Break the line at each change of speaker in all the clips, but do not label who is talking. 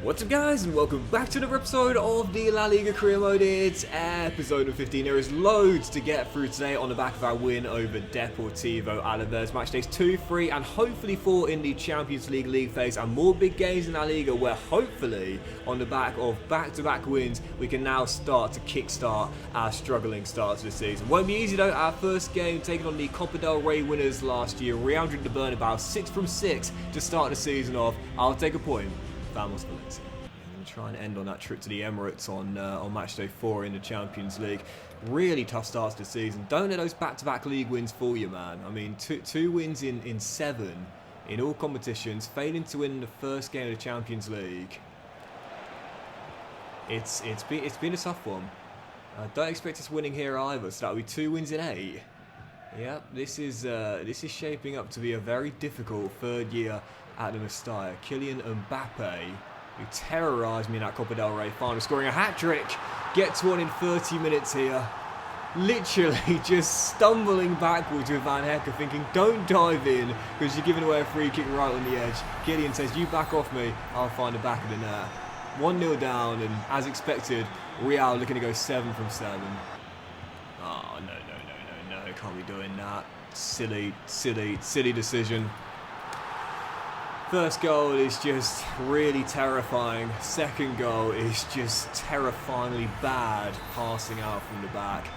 What's up guys, and welcome back to another episode of the La Liga Career Mode. It's episode 15. There is loads to get through today on the back of our win over Deportivo Alaves. Match days 2, 3 and hopefully 4 in the Champions League league phase, and more big games in La Liga where hopefully on the back of back-to-back wins we can now start to kickstart our struggling start to the season. Won't be easy though. Our first game taking on the Copa del Rey winners last year, Real Madrid de Bernabeu, 6 from 6 to start the season off. I'll take a point. Vamos Valencia. I'm going to try and end on that trip to the Emirates on match day 4 in the Champions League. Really tough starts to the season. Don't let those back-to-back league wins fool you, man. I mean, two wins in 7 in all competitions, failing to win the first game of the Champions League. It's been a tough one. Don't expect us winning here either. So that'll be 2 wins in 8. Yep, this is shaping up to be a very difficult third year at the Mestalla. Kylian Mbappe, who terrorised me in that Copa del Rey final, scoring a hat-trick, gets one in 30 minutes here. Literally just stumbling backwards with Van Hecker, thinking, don't dive in, because you're giving away a free kick right on the edge. Kylian says, you back off me, I'll find the back of the net. 1-0 down, and as expected, Real looking to go 7 from 7. Oh, no, can't be doing that. Silly decision. First goal is just really terrifying. Second goal is just terrifyingly bad passing out from the back.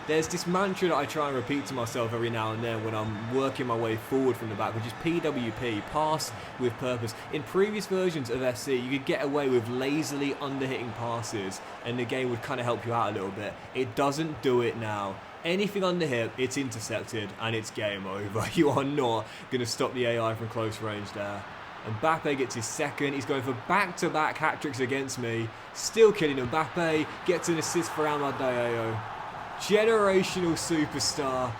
There's this mantra that I try and repeat to myself every now and then when I'm working my way forward from the back, which is PWP, pass with purpose. In previous versions of FC, you could get away with lazily under-hitting passes and the game would kind of help you out a little bit. It doesn't do it now. Anything under hip, it's intercepted and it's game over. You are not going to stop the AI from close range there. Mbappe gets his second. He's going for back-to-back hat-tricks against me. Still killing Mbappe. Gets an assist for Amadeo. Generational superstar,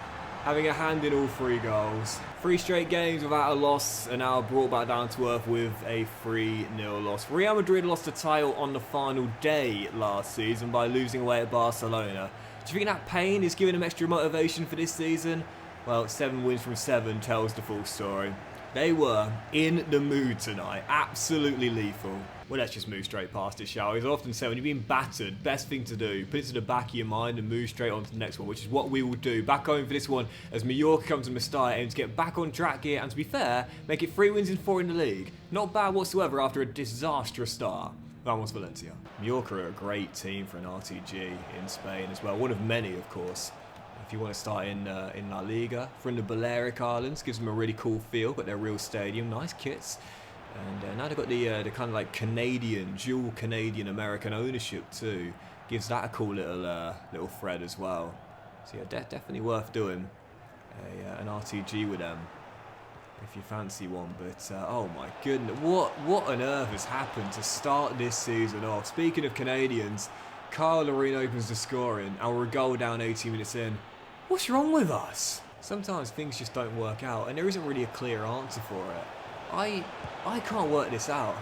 having a hand in all 3 goals. 3 straight games without a loss, and now brought back down to earth with a 3-0 loss. Real Madrid lost the title on the final day last season by losing away at Barcelona. Do you think that pain is giving them extra motivation for this season? Well, 7 wins from 7 tells the full story. They were in the mood tonight, absolutely lethal. Well, let's just move straight past it, shall we? As I often say, when you've been battered, best thing to do, put it to the back of your mind and move straight on to the next one, which is what we will do. Back home for this one, as Mallorca comes to Mestalla, aims to get back on track here, and to be fair, make it 3 wins in 4 in the league. Not bad whatsoever after a disastrous start. Vamos Valencia. Mallorca are a great team for an RTG in Spain as well. One of many, of course. If you want to start in La Liga, from the Balearic Islands, gives them a really cool feel. Got their real stadium, nice kits. And now they've got the kind of like Canadian, dual Canadian-American ownership too. Gives that a cool little thread as well. So yeah, definitely worth doing an RTG with them if you fancy one. But oh my goodness, what on earth has happened to start this season off? Speaking of Canadians, Kyle Loreen opens the scoring, and we're a goal down 18 minutes in. What's wrong with us? Sometimes things just don't work out, and there isn't really a clear answer for it. I can't work this out.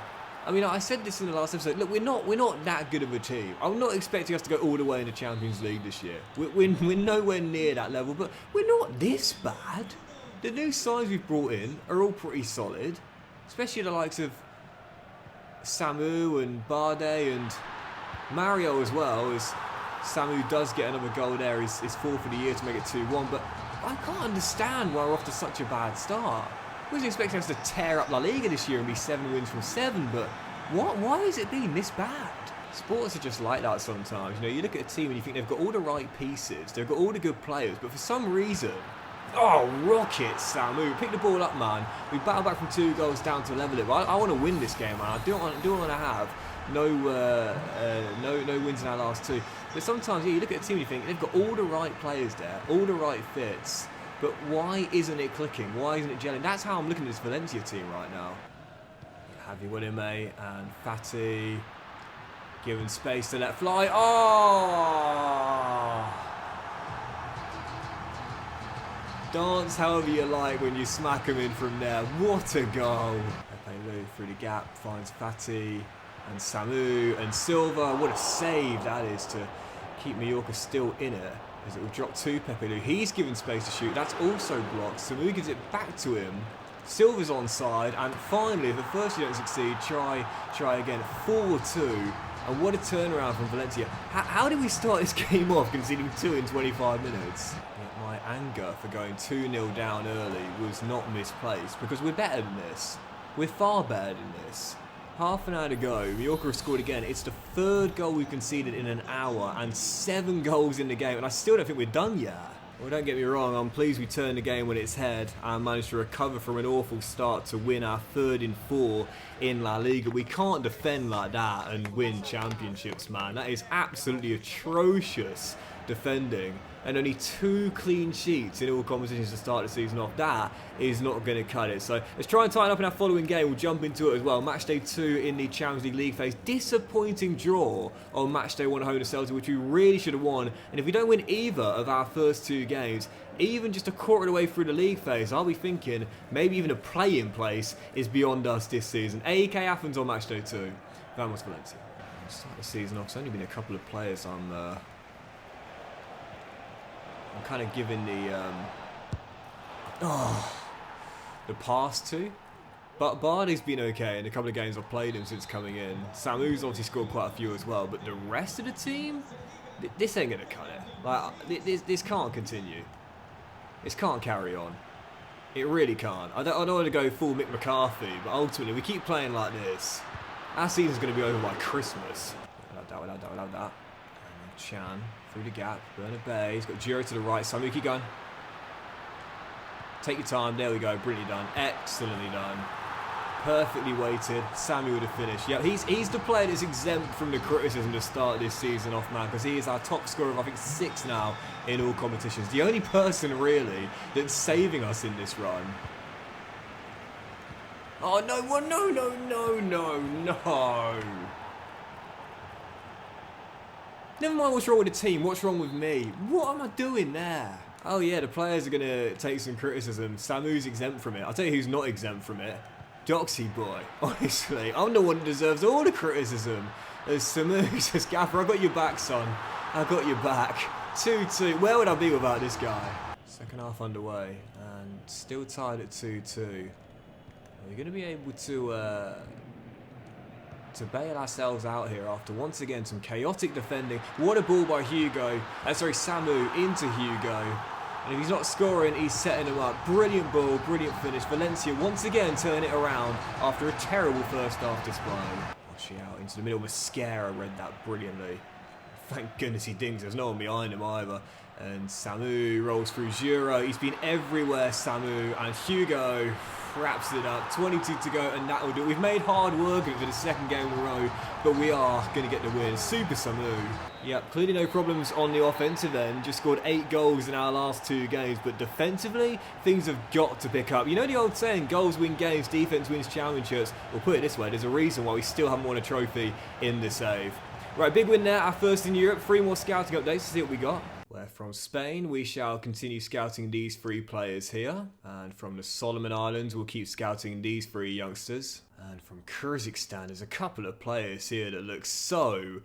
I mean, I said this in the last episode. Look, we're not that good of a team. I'm not expecting us to go all the way in the Champions League this year. We're nowhere near that level, but we're not this bad. The new signs we've brought in are all pretty solid, especially the likes of Samu and Barde and Mario as well, as Samu does get another goal there, his 4th of the year to make it 2-1, but I can't understand why we're off to such a bad start. I was expecting us to tear up La Liga this year and be 7 wins from 7, but why has it been this bad? Sports are just like that sometimes. You know, you look at a team and you think they've got all the right pieces, they've got all the good players, but for some reason, oh, rocket Samu, pick the ball up, man. We battle back from 2 goals down to level it. I want to win this game, man. I don't want to have no wins in our last 2. But sometimes, yeah, you look at a team and you think they've got all the right players there, all the right fits, but why isn't it clicking? Why isn't it gelling? That's how I'm looking at this Valencia team right now. Javi Williame and Fati given space to let fly. Oh! Dance however you like when you smack them in from there. What a goal! Pepe Lu through the gap finds Fati and Samu and Silva. What a save that is to keep Mallorca still in it. As it will drop to Pepe Lu. He's given space to shoot. That's also blocked. Samu gives it back to him. Silva's onside, and finally, if at first you don't succeed, try again. 4-2. And what a turnaround from Valencia. How did we start this game off conceding 2 in 25 minutes? Yet my anger for going 2-0 down early was not misplaced, because we're better than this. We're far better than this. Half an hour to go, Mallorca have scored again. It's the 3rd goal we've conceded in an hour and 7 goals in the game, and I still don't think we're done yet. Well, don't get me wrong, I'm pleased we turned the game on its head and managed to recover from an awful start to win our 3rd in 4 in La Liga. We can't defend like that and win championships, man. That is absolutely atrocious defending. And only 2 clean sheets in all competitions to start the season off. That is not going to cut it. So let's try and tighten up in our following game. We'll jump into it as well. Matchday 2 in the Champions League league phase. Disappointing draw on matchday 1 at home to Celtic, which we really should have won. And if we don't win either of our first 2 games, even just a quarter of the way through the league phase, I'll be thinking maybe even a play-in place is beyond us this season. AEK Athens on matchday 2. Vamos Valencia. Start the season off. It's only been a couple of players I'm kind of giving the pass to. But Bardi's been okay in a couple of games I've played him since coming in. Samu's obviously scored quite a few as well, but the rest of the team, this ain't going to cut it. Like, this can't continue. This can't carry on. It really can't. I don't want to go full Mick McCarthy, but ultimately we keep playing like this. Our season's going to be over by Christmas. Without that. Chan through the gap. Bernabé. He's got Giro to the right. Samu, keep going. Take your time. There we go. Brilliantly done. Excellently done. Perfectly weighted. Samu would have finished. Yep, he's the player that's exempt from the criticism to start this season off, man, because he is our top scorer of, I think, 6 now in all competitions. The only person, really, that's saving us in this run. Oh, no. No. Never mind what's wrong with the team, what's wrong with me? What am I doing there? Oh yeah, the players are going to take some criticism. Samu's exempt from it. I'll tell you who's not exempt from it. Doxy boy, honestly. I'm the one that deserves all the criticism. As Samu says, Gaffer, I got your back, son. I got your back. 2-2. Where would I be without this guy? Second half underway, and still tied at 2-2. Are we going to be able to bail ourselves out here after once again some chaotic defending? What a ball by Samu into Hugo. And if he's not scoring, he's setting him up. Brilliant ball, brilliant finish. Valencia once again turn it around after a terrible first half display. Washing out into the middle. Mascara read that brilliantly. Thank goodness he dings. There's no one behind him either. And Samu rolls through Jura. He's been everywhere, Samu. And Hugo wraps it up. 22 to go, and that will do it. We've made hard work of it for the 2nd game in a row, but we are going to get the win. Super Samu. Yep, clearly no problems on the offensive end. Just scored 8 goals in our last 2 games, but defensively, things have got to pick up. You know the old saying, goals win games, defense wins championships? Well, put it this way, there's a reason why we still haven't won a trophy in the save. Right, big win there, our first in Europe. 3 more scouting updates to see what we got. Where from Spain, we shall continue scouting these 3 players here. And from the Solomon Islands, we'll keep scouting these 3 youngsters. And from Kyrgyzstan, there's a couple of players here that look so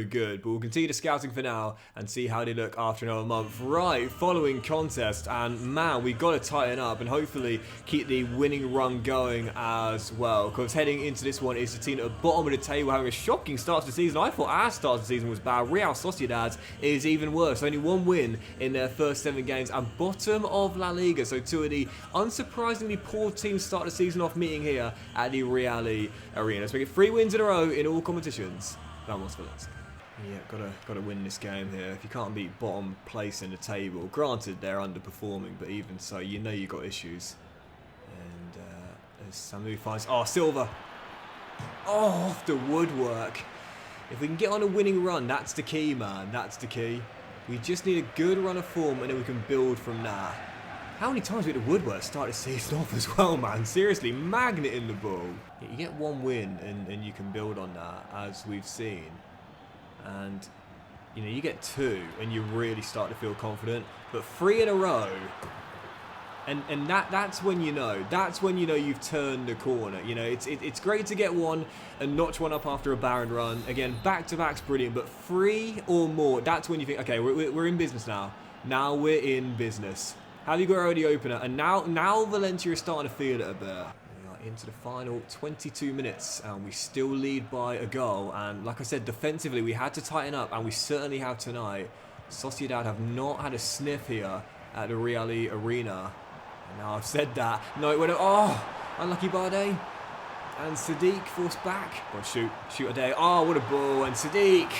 good. But we'll continue the scouting for now and see how they look after another month. Right, following contest. And man, we've got to tighten up and hopefully keep the winning run going as well. Because heading into this one is the team at the bottom of the table having a shocking start to the season. I thought our start to the season was bad. Real Sociedad is even worse. Only 1 win in their first 7 games and bottom of La Liga. So 2 of the unsurprisingly poor teams start the season off meeting here at the Real Arena. So we get 3 wins in a row in all competitions. Vamos Valencia. Yeah, gotta win this game here. If you can't beat bottom place in the table, granted they're underperforming, but even so, you know you got issues. And as Samu finds, Silva. Off the woodwork. If we can get on a winning run, that's the key, man. That's the key. We just need a good run of form, and then we can build from that. How many times we had the woodwork start the season off as well, man? Seriously, magnet in the ball. You get 1 win and you can build on that, as we've seen. And, you know, you get 2 and you really start to feel confident. But 3 in a row, and that's when you know. That's when you know you've turned the corner. You know, it's great to get 1 and notch 1 up after a barren run. Again, back-to-back's brilliant, but 3 or more, that's when you think, okay, we're in business now. Now we're in business. Have you got the opener? And now Valencia is starting to feel it a bit. We are into the final 22 minutes and we still lead by a goal. And like I said, defensively we had to tighten up, and we certainly have tonight. Sociedad have not had a sniff here at the Real Arena. And now I've said that. No, it went. Oh, unlucky Bardet. And Sadiq forced back. Oh, shoot a day. Oh, what a ball. And Sadiq.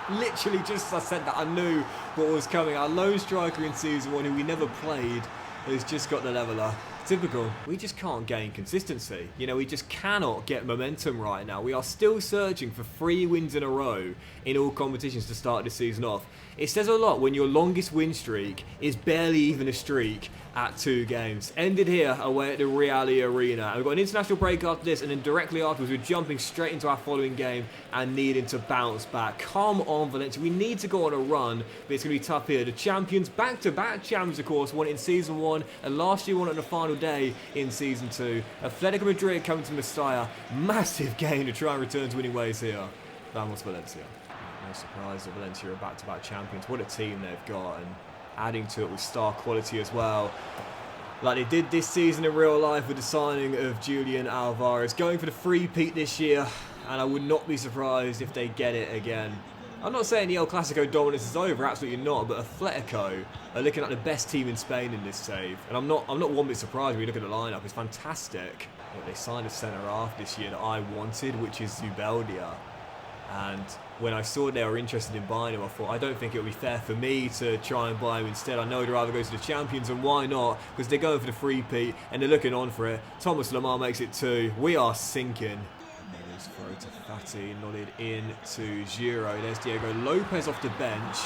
Literally just as I said that, I knew what was coming. Our lone striker in season 1, who we never played, has just got the leveller. Typical. We just can't gain consistency. You know, we just cannot get momentum right now. We are still searching for 3 wins in a row in all competitions to start the season off. It says a lot when your longest win streak is barely even a streak at 2 games. Ended here away at the Real Arena. And we've got an international break after this, and then directly afterwards we're jumping straight into our following game and needing to bounce back. Come on, Valencia. We need to go on a run, but it's going to be tough here. The champions, back-to-back champions, of course, won it in season 1, and last year won it on the final day in season 2. Atletico Madrid coming to Mestalla. Massive game to try and return to winning ways here. Vamos, Valencia. No surprise that Valencia are back-to-back champions. What a team they've got, and adding to it with star quality as well, like they did this season in real life with the signing of Julian Alvarez. Going for the three-peat this year, and I would not be surprised if they get it again. I'm not saying the El Clasico dominance is over, absolutely not, but Atletico are looking like the best team in Spain in this save, and I'm not one bit surprised when you look at the lineup. It's fantastic. But they signed a centre-half this year that I wanted, which is Zubeldia. And when I saw they were interested in buying him, I thought, I don't think it would be fair for me to try and buy him instead. I know I'd rather go to the champions, and why not? Because they're going for the three-peat, and they're looking on for it. Thomas Lemar makes it 2. We are sinking. There's throw to Fati, nodded in to Giro. There's Diego Lopez off the bench,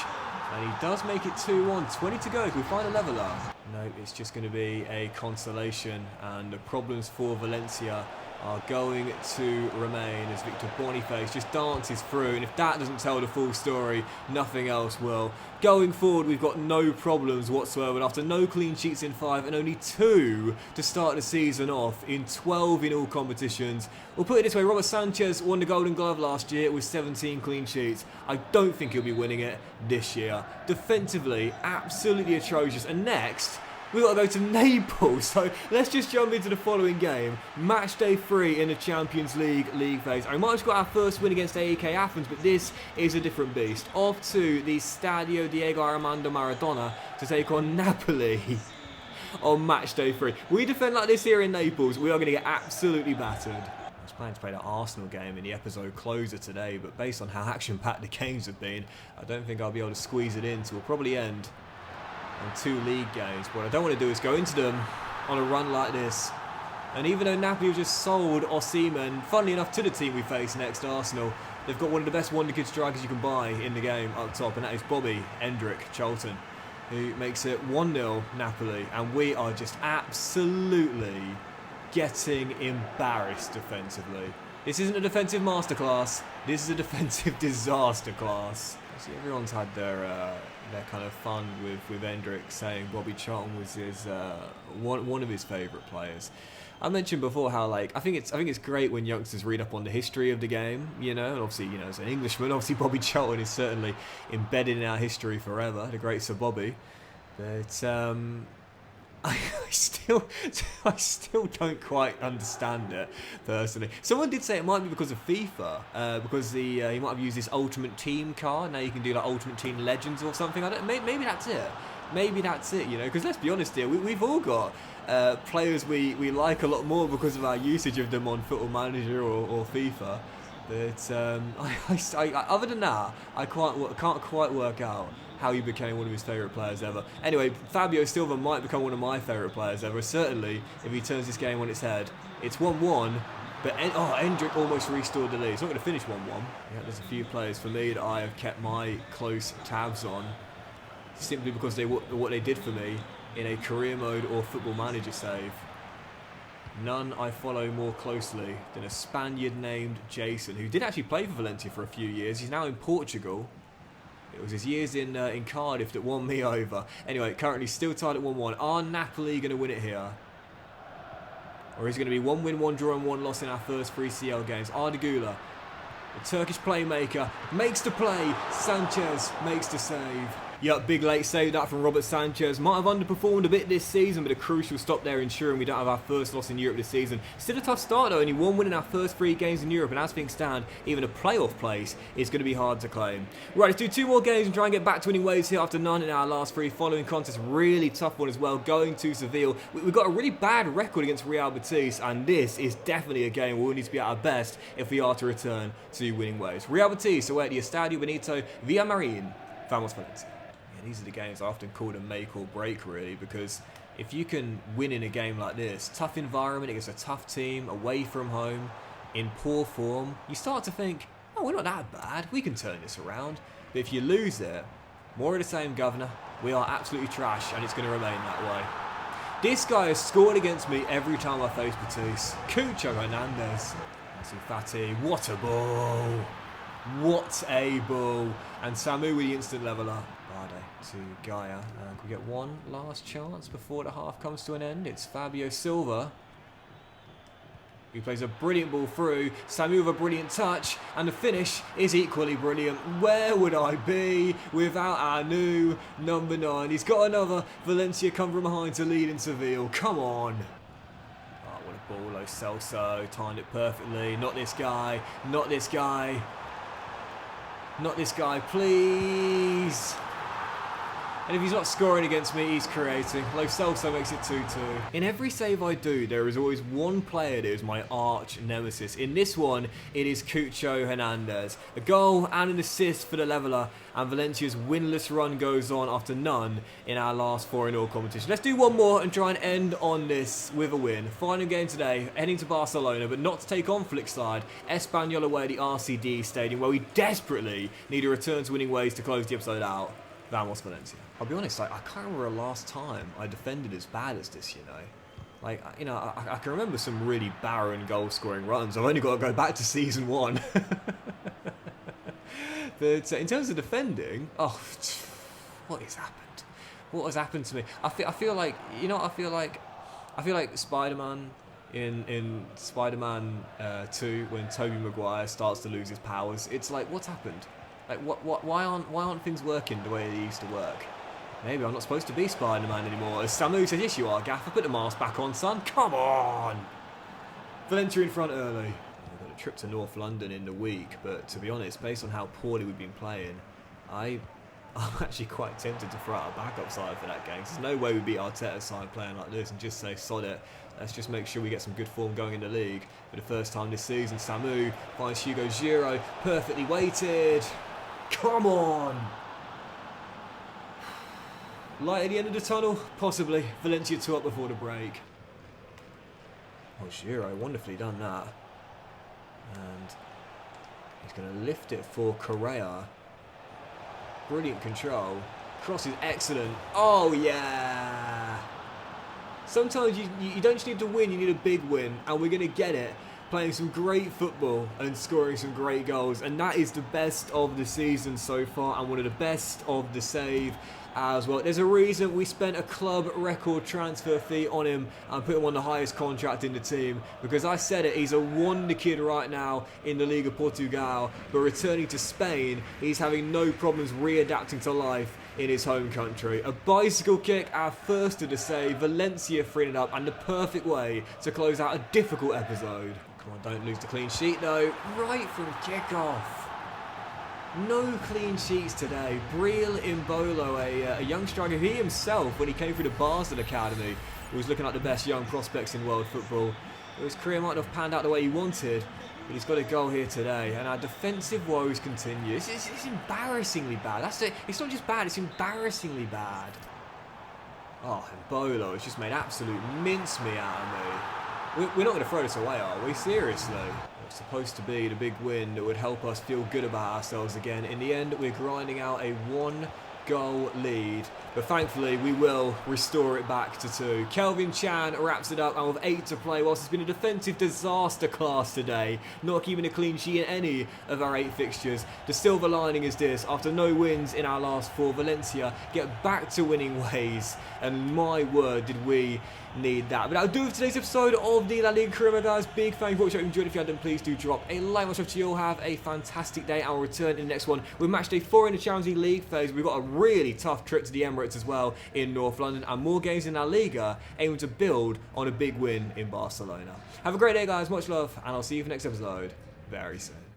and he does make it 2-1. 20 to go. Can we find a leveller? No, it's just going to be a consolation, and the problems for Valencia are going to remain as Victor Boniface just dances through, and if that doesn't tell the full story, nothing else will. Going forward, we've got no problems whatsoever, and after no clean sheets in 5 and only 2 to start the season off in 12 in all competitions. We'll put it this way, Robert Sanchez won the Golden Glove last year with 17 clean sheets. I don't think he'll be winning it this year. Defensively, absolutely atrocious, and next we've got to go to Naples, so let's just jump into the following game. Match day 3 in the Champions League phase. I might have got our first win against AEK Athens, but this is a different beast. Off to the Stadio Diego Armando Maradona to take on Napoli on match day 3. We defend like this here in Naples, we are going to get absolutely battered. I was planning to play the Arsenal game in the episode closer today, but based on how action-packed the games have been, I don't think I'll be able to squeeze it in, so we'll probably end on 2 league games. What I don't want to do is go into them on a run like this. And even though Napoli have just sold Osimhen, funnily enough, to the team we face next, Arsenal, they've got one of the best wonder-kid strikers you can buy in the game up top, and that is Bobby Endrick Charlton, who makes it 1-0 Napoli. And we are just absolutely getting embarrassed defensively. This isn't a defensive masterclass, this is a defensive disaster class. See, everyone's had their kind of fun with Endrick saying Bobby Charlton was his one of his favourite players. I mentioned before how, like, I think it's great when youngsters read up on the history of the game, you know, and obviously, you know, as an Englishman, obviously Bobby Charlton is certainly embedded in our history forever, the great Sir Bobby. But I still don't quite understand it personally. Someone did say it might be because of FIFA, because he might have used this Ultimate Team card. Now you can do like Ultimate Team Legends or something. Maybe that's it. Maybe that's it. You know, because let's be honest here, we've all got players we like a lot more because of our usage of them on Football Manager or FIFA. But other than that, I can't quite work out how he became one of his favourite players ever. Anyway, Fabio Silva might become one of my favourite players ever, certainly if he turns this game on its head. It's 1-1, but Endrick almost restored the lead. It's not going to finish 1-1. Yeah, there's a few players for me that I have kept my close tabs on, simply because what they did for me in a career mode or Football Manager save. None I follow more closely than a Spaniard named Jason, who did actually play for Valencia for a few years. He's now in Portugal. It was his years in Cardiff that won me over. Anyway, currently still tied at 1-1. Are Napoli going to win it here? Or is it going to be 1 win, 1 draw and 1 loss in our first 3 CL games? Arda Güler, the Turkish playmaker, makes the play. Sanchez makes the save. Yep, big late save that from Robert Sanchez. Might have underperformed a bit this season, but a crucial stop there ensuring we don't have our first loss in Europe this season. Still a tough start though, only one win in our first 3 games in Europe, and as things stand, even a playoff place is going to be hard to claim. Right, let's do 2 more games and try and get back to winning ways here after none in our last 3 following contests. Really tough one as well, going to Seville. We've got a really bad record against Real Betis, and this is definitely a game where we need to be at our best if we are to return to winning ways. Real Betis away at the Estadio Benito Villamarín. Vamos Valencia. Yeah, these are the games I often call a make or break, really, because if you can win in a game like this, tough environment against a tough team, away from home, in poor form, you start to think, oh, we're not that bad, we can turn this around. But if you lose it, more of the same, governor. We are absolutely trash, and it's going to remain that way. This guy has scored against me every time I face Betis. Cucho Hernandez. Fati, what a ball! What a ball! And Samu with the instant leveller. Bade to Gaia. And we get one last chance before the half comes to an end. It's Fabio Silva, who plays a brilliant ball through. Samu with a brilliant touch, and the finish is equally brilliant. Where would I be without our new number 9? He's got another. Valencia come from behind to lead in Seville. Come on. Oh, what a ball. Lo Celso timed it perfectly. Not this guy. Not this guy. Not this guy, please. And if he's not scoring against me, he's creating. Lo Celso makes it 2-2. In every save I do, there is always one player that is my arch nemesis. In this one, it is Cucho Hernandez. A goal and an assist for the leveller, and Valencia's winless run goes on after none in our last 4 in all competition. Let's do one more and try and end on this with a win. Final game today, heading to Barcelona, but not to take on Flickside. Espanyol away at the RCD Stadium, where we desperately need a return to winning ways to close the episode out. Vamos Valencia. I'll be honest, I can't remember the last time I defended as bad as this, you know. I can remember some really barren goal-scoring runs. I've only got to go back to Season 1. But in terms of defending, oh, what has happened? What has happened to me? I feel like, you know what I feel like? I feel like Spider-Man in Spider-Man 2, when Tobey Maguire starts to lose his powers. It's like, what's happened? Like, why aren't things working the way they used to work? Maybe I'm not supposed to be Spider-Man anymore. As Samu says, yes you are, Gaffer. Put the mask back on, son. Come on! Valencia in front early. We've got a trip to North London in the week, but to be honest, based on how poorly we've been playing, I'm actually quite tempted to throw out a backup side for that game. There's no way we beat Arteta's side playing like this and just say, sod it. Let's just make sure we get some good form going in the league. For the first time this season, Samu finds Hugo Giro, perfectly weighted. Come on! Light at the end of the tunnel? Possibly. Valencia 2 up before the break. Oh, Giro, wonderfully done that. And he's going to lift it for Correa. Brilliant control. Cross is excellent. Oh, yeah! Sometimes you don't just need to win, you need a big win. And we're going to get it. Playing some great football and scoring some great goals, and that is the best of the season so far, and one of the best of the save as well. There's a reason we spent a club record transfer fee on him and put him on the highest contract in the team, because I said it, he's a wonder kid right now in the Liga Portugal, but returning to Spain, he's having no problems readapting to life in his home country. A bicycle kick, our first of the save, Valencia freeing it up, and the perfect way to close out a difficult episode. Come on, don't lose the clean sheet though. Right from kickoff. No clean sheets today. Breel Imbolo, a young striker, he himself, when he came through the Basel Academy, was looking like the best young prospects in world football. His career might not have panned out the way he wanted, but he's got a goal here today, and our defensive woes continue. It's embarrassingly bad. It's not just bad, it's embarrassingly bad. Oh, Imbolo has just made absolute mincemeat out of me. We're not going to throw this away, are we? Seriously. It's supposed to be the big win that would help us feel good about ourselves again. In the end, we're grinding out a 1-goal lead. But thankfully, we will restore it back to 2. Kelvin Chan wraps it up, and with 8 to play, whilst it's been a defensive disaster class today, not keeping a clean sheet in any of our 8 fixtures. The silver lining is this: after no wins in our last 4, Valencia get back to winning ways. And my word, did we need that. But that'll do it for today's episode of the La Liga career, guys. Big thank you for watching. If you enjoyed, if you hadn't, please do drop a like. Much love to you all. Have a fantastic day. I'll return in the next one with match day 4 in the Champions League phase. We've got a really tough trip to the Emirates as well in North London, and more games in La Liga, aiming to build on a big win in Barcelona. Have a great day, guys. Much love, and I'll see you for the next episode very soon.